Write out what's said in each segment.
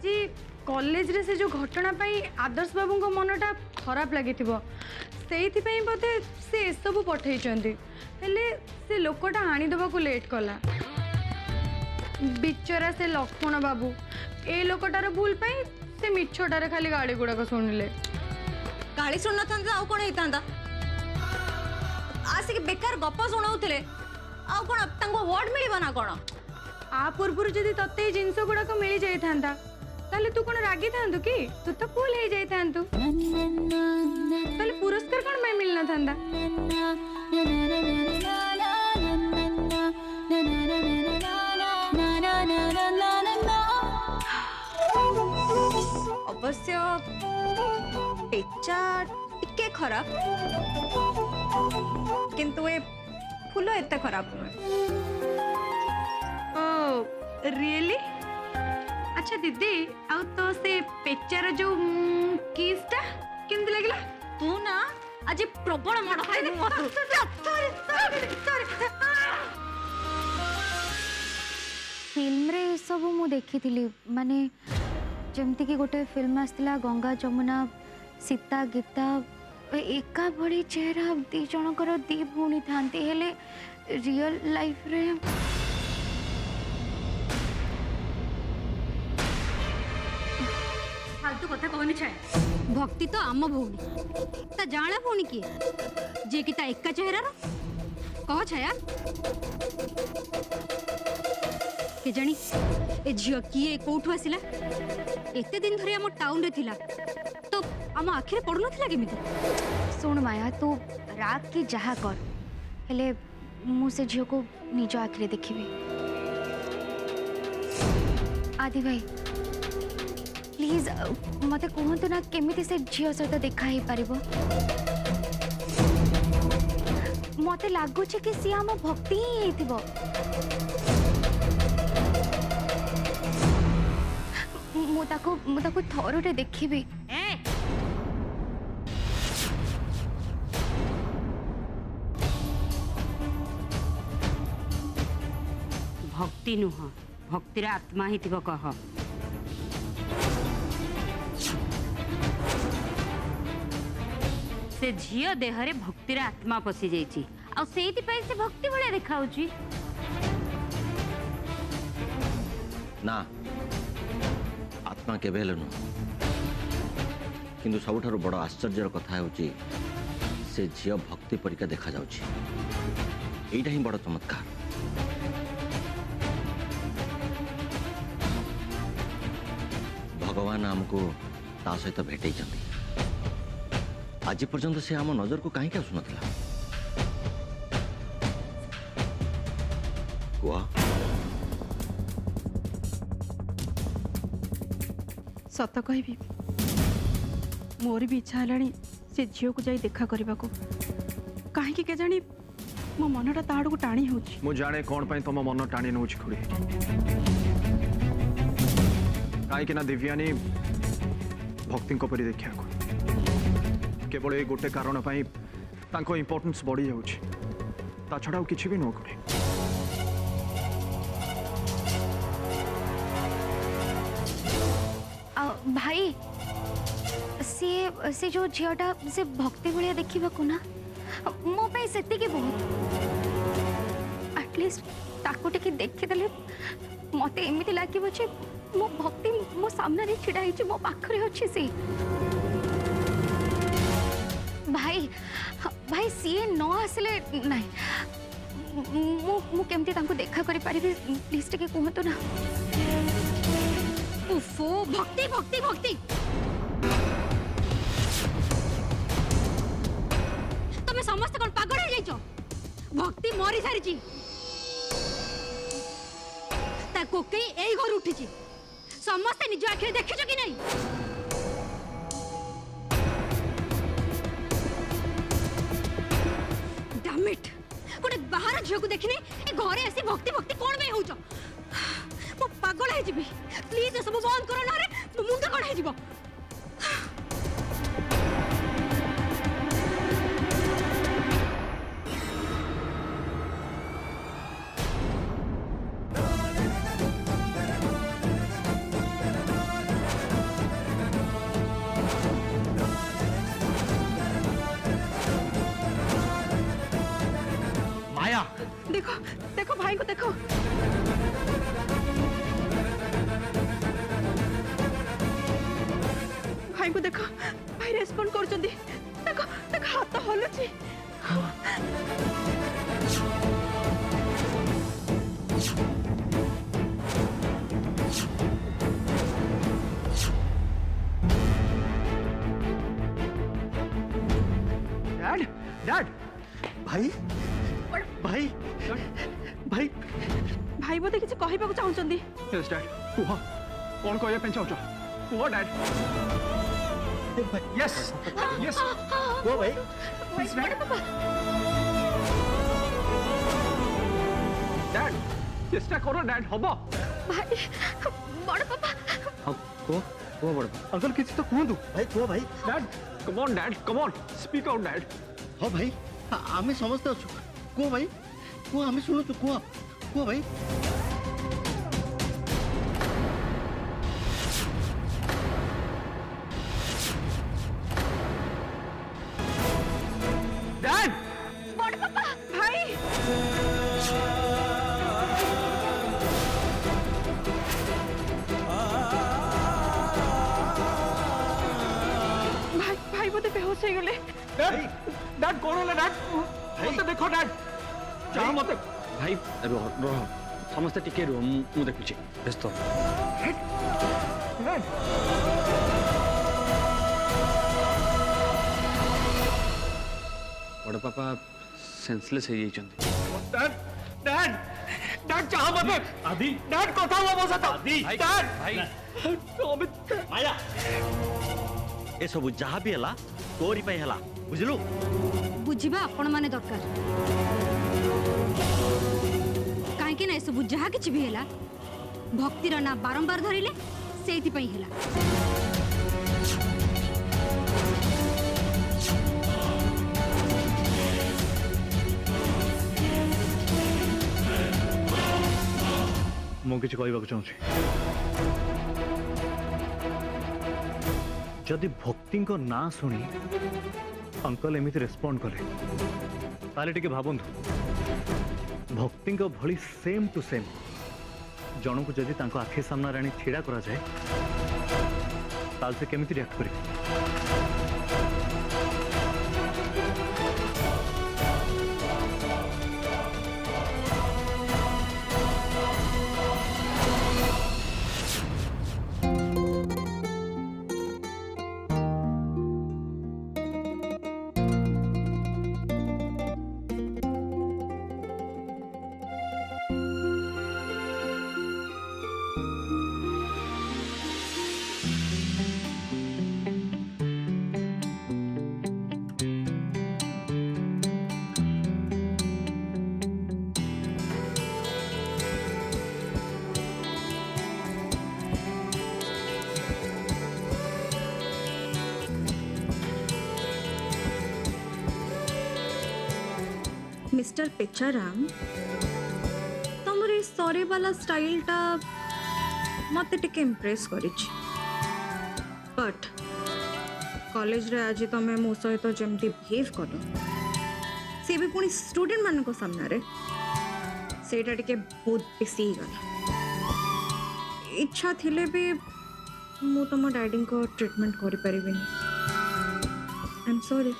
आज कॉलेज रे से जो घटना पाई आदर्श बाबू को मनटा खराब लगी से बोधे से सब पठे से लोकटा आनीदे को लेट कला बिचरा से लक्ष्मण बाबू ए लोकटार भूल पाई से मिछटारे खाली गाड़ी गुड़ाक शुणिले गाड़ी शुण ना कौन होता आसिक बेकार गप शुणाऊले कौन वर्ड मिल ना कौन आ पूर्व जदि तते जिनस गुड़ाक मिल जाता ताले तू कौन रागी था कि तू तो कूल हो जाता ताले पुरस्कार कौन मैं मिलना था अवश्य पेचा टिके खराब किंतु ए फूल एते खराब ओ रियली अच्छा दीदी आउ तो से पेचार जो किसटा केमती लगला तू ना आज प्रबल मड़ फिल्म रे सब मु देखी माने जमती कि गोटे फिल्म आसला गंगा जमुना सीता गीता एका भली चेहरा दी जनकर दी भूणी थांती हेले रियल लाइफ रे फालतू कथा कहनी छाया भक्ति तो आम भौणी ता जाना भौणी किए जे कि ता एका चेहरा रो कह छाया के जानी ए झियो किए कोठू आसिला एते दिन धरे हम टाउन रे थिला तो हम आखिर पड़न थिला केमिति सुन माया तू राग की जहा कर हेले मु से झियो को निज आखिरे देखिबी आदि भाई प्लीज मते कहतु ना केमिति से झियो सहित देखा ही पारिबो मते लागु छे कि सी हम भक्ति ही हेतिबो मुताको थरुटे देखिबी भक्ति नुह भक्तिर आत्मा ही थिबो कह से झियो देहरे भक्तिर आत्मा पशि जाइछि आ सेति पई से भक्ति भले देखाउछि ना आत्मा केबे हेले नु किंतु सबुठारु बड़ आश्चर्यर कथा होची से झियो भक्ति परीक्षा देखा जाउछि एइटा ही बड़ चमत्कार भगवान हमको ता सहित भेटै चंदी आज पर्यंत से आम नजर को कहीं आसु नथिला सत कहबी मोर भी इच्छा है से झील को जाई देखा करने को कहीं के जानी मो मनटा ता आड़ को टाणी हो मु जाने कौन पाई तुम मन टाणी नौ खुड़ी कहीं ना दिव्यानी भक्ति परी देखा केवल ये गोटे कारण इम्पोर्टेंस बढ़ी जा छड़ा किसी भी नुह खुड़ी भाई से जो झीटा से भक्ति भाया देखा ना मो से बहुत एटलिस्ट ताको टिके देखीदे मत एमती लगे मो भक्ति मो सामने छिड़ा मो पाखरे अच्छे से भाई भाई सी न आसिले ना केमती देखा करि पारिबे प्लीज टिके कहतु ना उफो भक्ति भक्ति भक्ति तुम समस्त कौन पागल हो जाइछो भक्ति मरी सारी कोकई एई घर उठी समस्त निज आखिरे देखिछ कि नहीं डैम इट गोटे बाहर झील को देखने घरे आसी भक्ति भक्ति कौन में होउछ मो पागल है जीबी प्लीज सब बंद करो ना रे मो मुंड कौन है जीवो माया देखो देखो भाई को देखो। भाई को देखो, भाई रेस्पॉन्ड करछंदी। देखो देखो हाथ हलुची। डैड डैड भाई भाई भाई भाई बोधे किसी कहबा को चाहछंदी। यस डैड कुह कौन कहया पे चाहछ कुह डैड यस यस वो भाई प्लीज डैड डैड चेष्टा करो डैड हबो भाई बड़ पापा को बड़ अंकल किसी तो कहतु भाई को भाई dad come on speak out dad हाँ भाई आम समस्ते अच्छु को भाई को आम शुणुचु को भाई डैड बड़ पापा भाई भाई भाई बोधे बेहोश हो गले। डैड डैड कौन होला डैड मत देखो डैड चाह मत भाई रह रह समस्ते टिके रुह मु देखुची व्यस्त डैड बड़ पापा सेंसलेस हो जाइछन्ती। डैड डैड डैड चाह मत आदि डैड कथा हुआ मो साथ आदि डैड भाई माया ए सब जहाँ भी हला तोरी पे हला बुझलु बुझिबा आपण माने दरकार काहे कि ना सब जहा किछि भी हैला भक्तिर ना बारंबार धरिले सेति पई हैला। ମୁଁ କିଛି କହିବାକୁ ଚାହୁଁଛି ଯଦି ଭକ୍ତିଙ୍କ ନାଁ ଶୁଣି ଅଙ୍କଲ ଏମିତି ରେସ୍ପଣ୍ଡ କଲେ ତାହେଲେ ଟିକେ ଭାବନ୍ତୁ ଭକ୍ତିଙ୍କ ଭଳି ସେମ୍ ଟୁ ସେମ୍ ଜଣକୁ ଯଦି ତାଙ୍କ ଆଖି ସାମ୍ନାରେ ଆଣି ଛିଡ଼ା କରାଯାଏ ତାହେଲେ ସେ କେମିତି ରିଆକ୍ଟ କରିବେ? मिस्टर पेचाराम तमर ए सरे वाला स्टाइल टा मते टिके इम्प्रेस करिछि बट कॉलेज रे आज तमे मो सहित जेमती बिहेव कलो से भी पुणी स्टूडेंट मान को सामना रे सेटा टिके बहुत बेसी गला इच्छा थिले भी मु तम डैडी को ट्रीटमेंट करि परिबिनी आई एम सॉरी।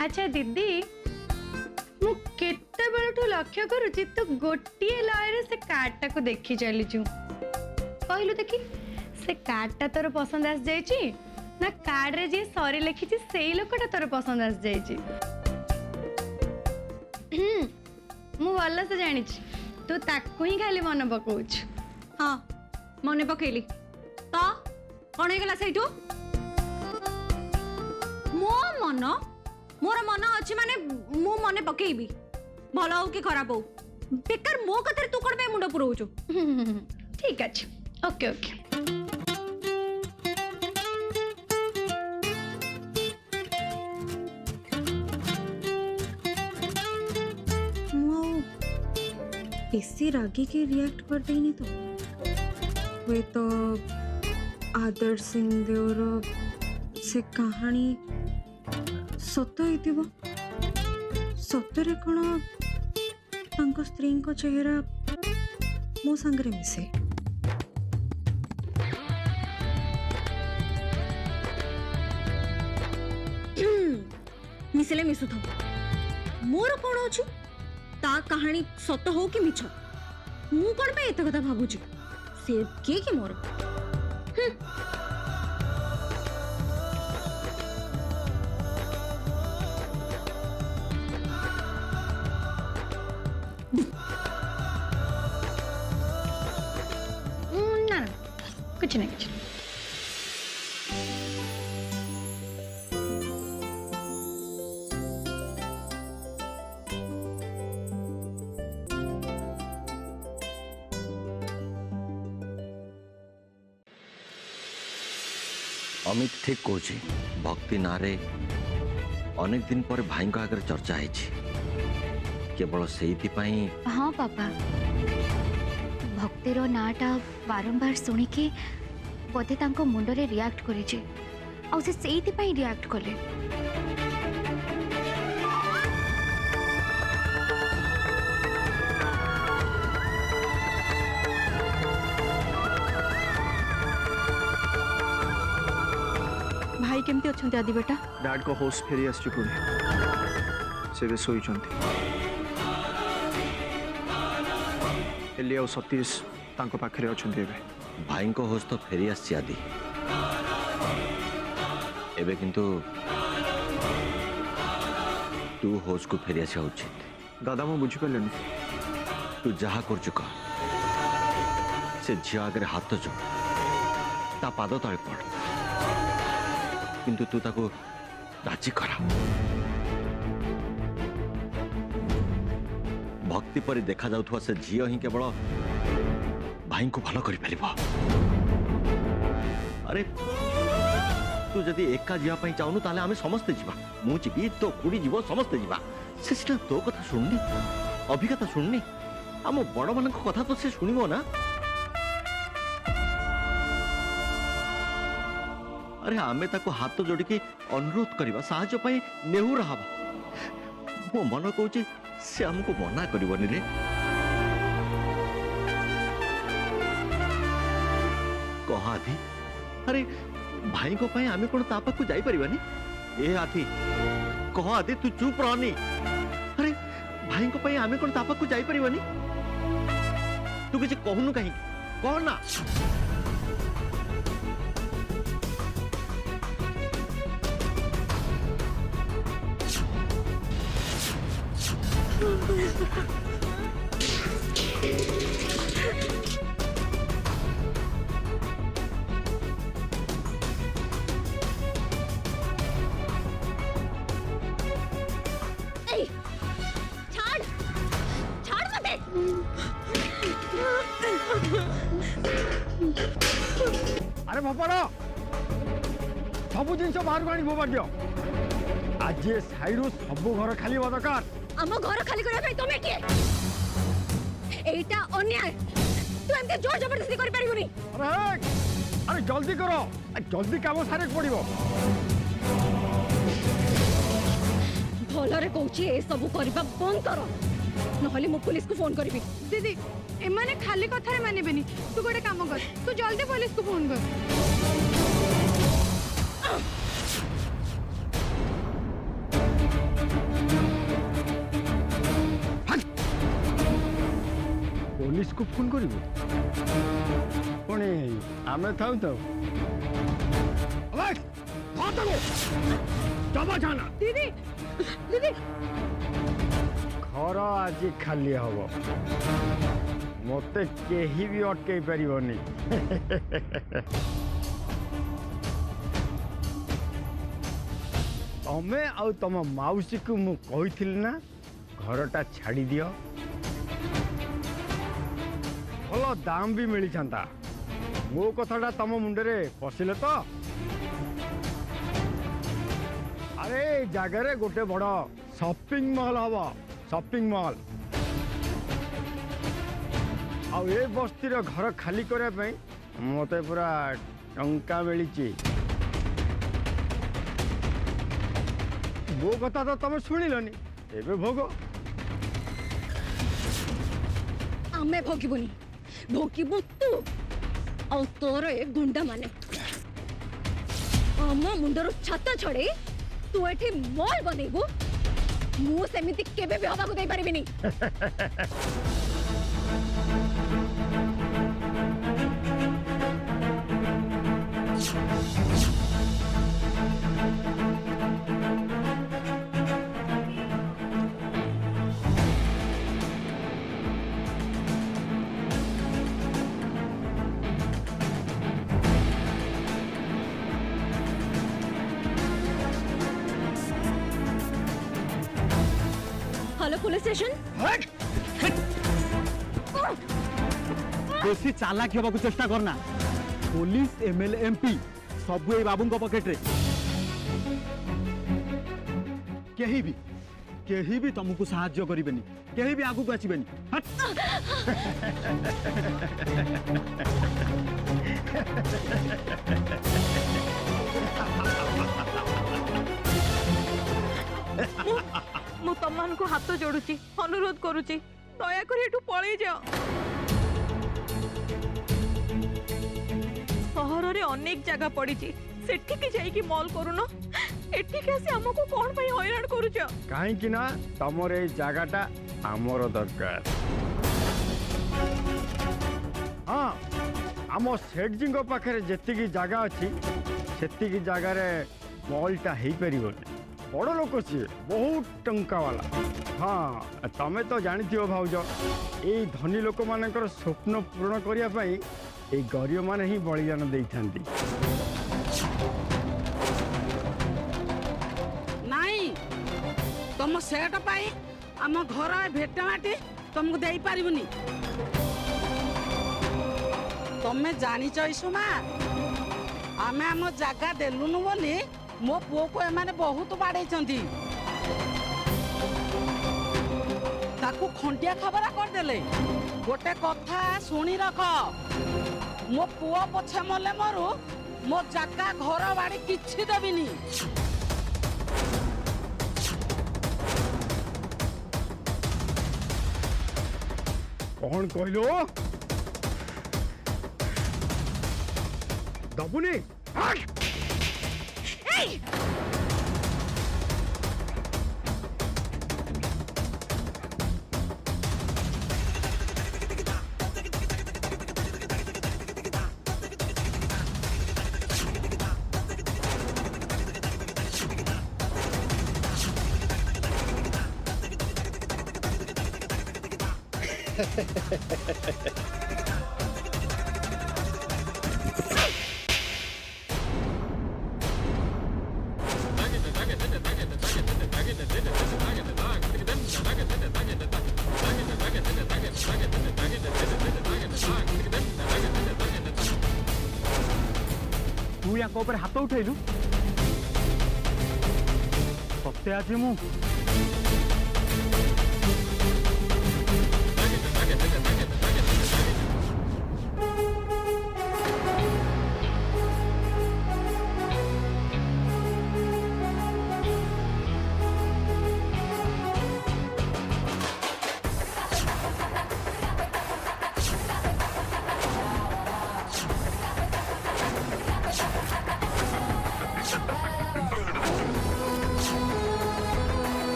अच्छा दीदी मु केते बेलठू लक्ष्य करूची तू गोटिए लयरे से कार्डटा को देखि चलीचु कहलु देखी से कार्डटा तोर पसंद आस जाइची ना कार्ड रे जे सॉरी लिखिची सेई लोकटा तोर पसंद आस जाइची। मु भल से जानी तू ताकू ही खाली मन पकाउछ। हाँ मने पकेली तो कौन हो गला सेठू मो मन मोर मन अच्छे माने मु मने पकेबी भल हो कि खराब हो बेकार मो कथरे तू कोन पे मुंड पुरोउछु ठीक अच्छे ओके ओके ମୁଁ ଆଉ ବେଶୀ ରାଗିକି ରିଆକ୍ଟ କରିଦେଇନି ତ ହୁଏତ ଆଦର୍ଶ ସିଂ ଦେଓର ସେ କାହାଣୀ ସତ ହେଇଥିବ ସତରେ କ'ଣ ତାଙ୍କ ସ୍ତ୍ରୀଙ୍କ ଚେହେରା ମୋ ସାଙ୍ଗରେ ମିଶେ ମିଶିଲେ ମିଶୁଥାଉ ମୋର କ'ଣ ଅଛି ତା କାହାଣୀ ସତ ହଉ କି ମିଛ ମୁଁ କ'ଣ ପାଇଁ ଏତେ କଥା ଭାବୁଛି ସେ କିଏ କି ମୋର ना ना कुछ नहीं कुछ नहीं अमित ठीक कौची भक्ति नारे अनेक दिन पर भाई आगे चर्चा है केवल से हाँ पापा भक्तिर नाटा बारंबार शुणिकी बोधे तांको मुंडरे रिएक्ट करिछि आ से सेइति पई रिएक्ट कले भाई केमती अछंती आदि बेटा डैड को होश फेरी आसी पुणी से भी शोइचंती एली और सतीश तांको पाखरे अछंती एबे भाई को होश तो फेरी आसी आदि एबे किंतु तू होश को फेरी आसी उचित दादा मु बुझी पालेनी तू जहा कर चुका से झियो आगे हाथ जो ता पाद तले पड़ किंतु तू ताको राजी करा भक्ति परी देखा जाउथवा से झियो ही केवल भाई को भलो करि परिबा अरे तू जदि एका जिया पई चाहनु ताले आमे समस्त जिबा मु जिबी तो कुड़ी जीवो समस्त जिबा से सिटा तो कथा सुननी अभिज्ञता सुननी आम बड़ मान कथा तो से सुनिबो ना अरे आमे ताको हाथ जोड़िकी अनुरोध करवा साहाय्य पाई नेहुरा हवा मो मन कहूँ से हमको मना करबनी रे कह आदि अरे भाई को पाई आमे कोन ता पाखु जाई परिबानी ए आदि कह आदि तू चुप रहनी अरे भाई को पाई आमे कोन ता पाखु जाई परिबानी तू किछ कहनु कहीं कह ना अरे भपाड़ सब जिन बाहर को आनी फोपाड़ आज साइड सब घर खाली हवा दरकार आम घर खाली करबे तमे के एटा अन्याय तू एमते जोर जबरदस्ती कर परिबनी अरे अरे जल्दी करो जल्दी काम सारे पड़ो भलरे कहूची ए सब करबा बंद करो नहले मु पुलिस को फोन करबी दीदी एमाने खाली कथारे मानिबेनी तू गोटे काम कर तू जल्दी पुलिस को फोन कर पुलिस को फोन कर पुणी आमे थाउ तो जमा जाना दीदी दीदी घर आज खाली हम मते केही भी अटकई पारिबनी तमे आउ तम माउसी को मु कहिथिल ना घरटा छाड़ी दियो भल दाम भी मिली छंता मो कथाटा तम मुंडे पशिले तो अरे जगह गोटे बड़ शॉपिंग मॉल हम शॉपिंग मॉल ए बस्तीर घर खाली करने मत पूरा टंका मिली मो कथा तो तुम शुणिलनि एबे भोग आमे भोगिबुनी भोगिबु तू और तोर ए गुंडा माने आम मुंडर छाता छड़े तू एठी मॉल बनेबु मु सेमिति केबे भी हवा को दे परिबिनी हेलो पुलिस स्टेशन बेसी चालाक होगा चेष्टा करना पुलिस एमएलए एमपी सब ए बाबू पकेट रे केही भी तुमको साहाय्य करेनि केही भी आगू आसबेनि मु तमन को हाथ जोड़ुची अनुरोध करूची दया कर एठू पळै जाओ सहर रे अनेक जगह पड़ी सेठी की जाई मॉल करूनो एठी के से हमको कोन पई हैरान करूछ काहे कि ना तमर ए जगहटा हमर दरकार हाँ आम सेठ जी पाखे जेतिकी जगह अच्छी सेतिकी जगह रे मॉलटा हो पार बड़ लोक सी बहुत टंका वाला हाँ तमें तो जानी भाउज ये धनी लोक मान स्वप्न पूरण करने गरीब मैंने ही बलिदान दे नाई तुम सेट पाई आम घर भेटमाटी तुमको दे पारिबुनी तमें जानिच ईसुमा आमे आम जगह देलुनु बोली मो पुओ को एमाने बहुत बाड़े ताकू खंडिया खबर करदेले गोटे कथा शुणी रख मो पुओ पछे मले मरु मो जगह घर बाड़ी किछि देबिनी कौन कहलो दबुनी तू या ऊपर हाथ उठेलु सत्य आज मु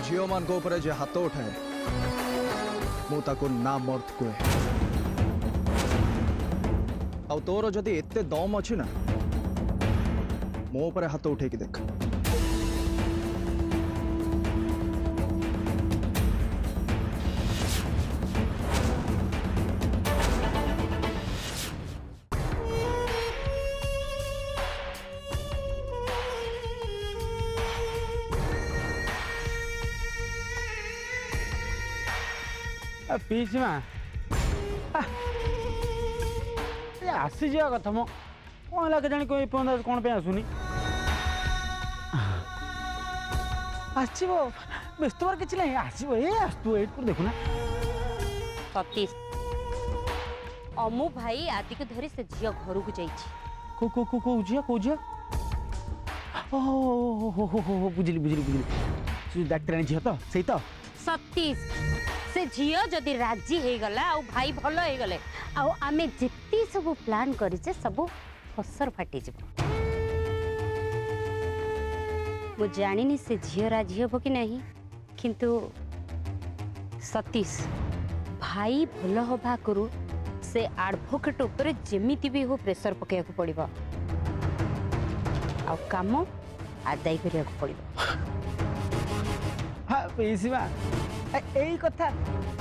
झील मान जे हाथ उठाए मुझे ना मर्द कहे आ तोर जदि एते दम अच्छी ना मो पर हाथ उठे देख ପିଇସି ମା ଆସିଯିବା କଥା ମ କ'ଣ ହେଲା କେଜାଣି ଏପର୍ଯ୍ୟନ୍ତ କ'ଣ ପାଇଁ ଆସୁନି ଆସିବ ବ୍ୟସ୍ତ ହବାର କିଛି ନାହିଁ ଆସିବ ଆସୁ ଏଇଠି କୋଉଠି ଦେଖୁନା ସତୀଶ ଅମୁ ଭାଇ ଆଦିକୁ ଧରି ସେ ଝିଅ ଘରକୁ ଯାଇଛି। କୋଉ ଝିଅ ଓହୋ ବୁଝିଲି ଡାକ୍ତରାଣୀ ଝିଅ ତ ସେଇ ତ ସତୀଶ ସେ ଝିଅ ଯଦି ରାଜି ହେଇଗଲା ଆଉ ଭାଇ ଭଲ ହେଇଗଲେ ଆଉ ଆମେ ଯେତେ ସବୁ ପ୍ଲାନ୍ କରିଛେ ସବୁ ଫସର ଫାଟିଯିବ। ମୁଁ ଜାଣିନି ସେ ଝିଅ ରାଜି ହେବ କି ନାହିଁ କିନ୍ତୁ ସତୀଶ ଭାଇ ଭଲ ହବା ଆଗରୁ ସେ ଆଡଭୋକେଟ ଉପରେ ଯେମିତି ବି ହଉ ପ୍ରେସର ପକାଇବାକୁ ପଡ଼ିବ ଆଉ କାମ ଆଦାୟ କରିବାକୁ ପଡ଼ିବ। ହଁ ପିଇସି ମା ଏଇ କଥା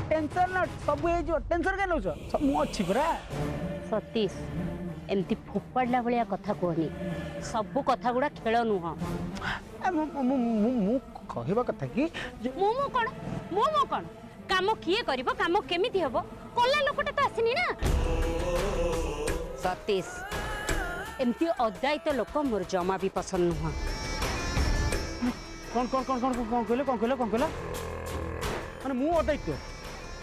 ଟେନସନ ନଟ୍ ସବୁ ହେଇଯିବ ଟେନସନ କାଇଁ ନଉଛ ମୁଁ ଅଛି ପରା ସତୀଶ ଏମିତି ଫୋପାଡ଼ିଲା ଭଳିଆ କଥା କୁହନି ସବୁ କଥା ଗୁଡ଼ା ଖେଳ ନୁହଁ। ମୁଁ କହିବା କଥା କି ମୁଁ କ'ଣ କାମ କିଏ କରିବ କାମ କେମିତି ହବ କଲା ଲୋକଟା ତ ଆସିନି ନା। ସତୀଶ ଏମିତି ଅଦାୟିତ ଲୋକ ମୋର ଜମା ବି ପସନ୍ଦ ନୁହଁ। କ'ଣ କହିଲ ମାନେ ମୁଁ ଅଦାୟିତ୍ୱ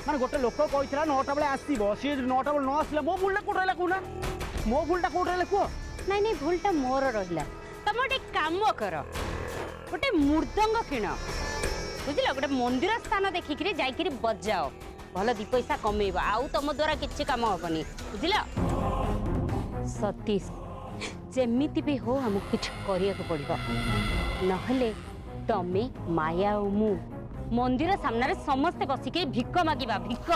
ମାନେ ଗୋଟେ ଲୋକ କହିଥିଲା 9ଟା ବେଳେ ଆସିବ ସିଏ 9ଟା ବେଳେ ନ ଆସିଲା ମୋ ଭୁଲଟା କୋଉଠି ରହିଲା କହୁନା ମୋ ଭୁଲଟା କୋଉଠି ରହିଲା କୁହ। ନାଇଁ ଭୁଲଟା ମୋର ରହିଲା ତମେ ଗୋଟେ କାମ କର ଗୋଟେ ମୃଦଙ୍ଗ କିଣ ବୁଝିଲ ଗୋଟେ ମନ୍ଦିର ସ୍ଥାନ ଦେଖିକିରି ଯାଇକିରି ବଜାଅ ଭଲ 2 ପଇସା କମେଇବ ଆଉ ତମ ଦ୍ୱାରା କିଛି କାମ ହବନି ବୁଝିଲ। ସତୀଶ ଯେମିତି ବି ହଉ ଆମକୁ କିଛି କରିବାକୁ ପଡ଼ିବ ନହେଲେ ତମେ ମାୟା ଆଉ ମୁଁ ମନ୍ଦିର ସାମ୍ନାରେ ସମସ୍ତେ ବସିକି ଭିକ ମାଗିବା ଭିକ।